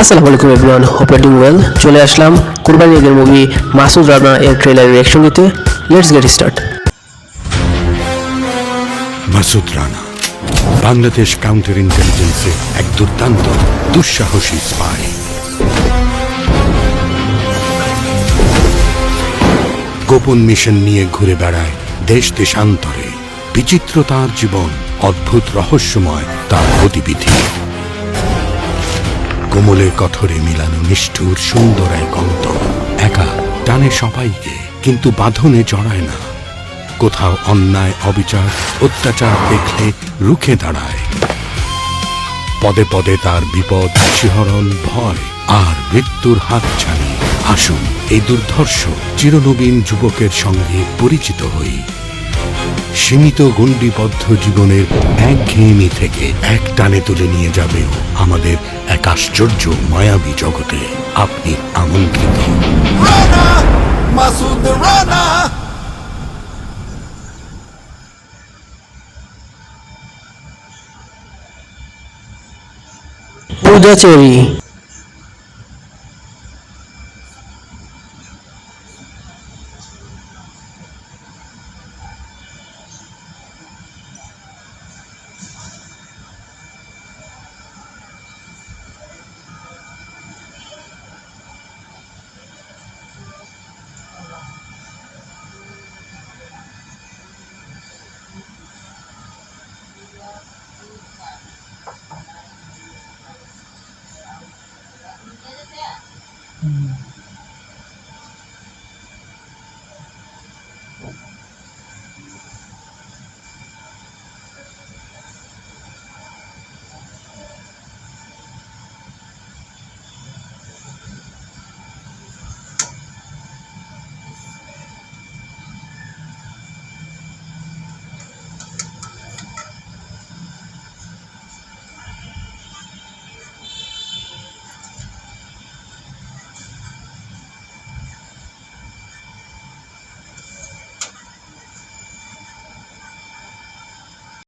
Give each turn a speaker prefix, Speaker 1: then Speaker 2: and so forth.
Speaker 1: আসসালামু আলাইকুম everyone, hope you doing well. চলে আসলাম কুরবানি ঈদের মুভি মাসুদ রানা এর ট্রেলার রিঅ্যাকশন দিতে। Let's get start.
Speaker 2: Masud Rana Bangladesh counter ইন্টেলিজেন্সে এক দুর্দান্ত দুঃসাহসী স্পাই। গোপন মিশন নিয়ে ঘুরে বেড়ায় দেশ দেশান্তরে। বিচিত্র তার জীবন, অদ্ভুত রহস্যময় তার গতিবিধি। কোমলের কঠোরে মিলানো নিষ্ঠুর সুন্দর এক অন্তর। একা টানে সবাইকে, কিন্তু বাঁধনে জড়ায় না। কোথাও অন্যায়, অবিচার, অত্যাচার দেখলে রুখে দাঁড়ায়। পদে পদে তার বিপদ, শিহরণ, ভয় আর মৃত্যুর হাত ছাড়ি। আসুন এই দুর্ধর্ষ চিরনবীন যুবকের সঙ্গে পরিচিত হই। সীমিত গণ্ডিবদ্ধ জীবনের একঘেয়েমি থেকে এক টানে তুলে নিয়ে যাবে আমাদের এক আশ্চর্য মায়াবী জগতে। আপনি আমন্ত্রিত।
Speaker 3: মাসুদ রানা।
Speaker 1: পূজা চেরি।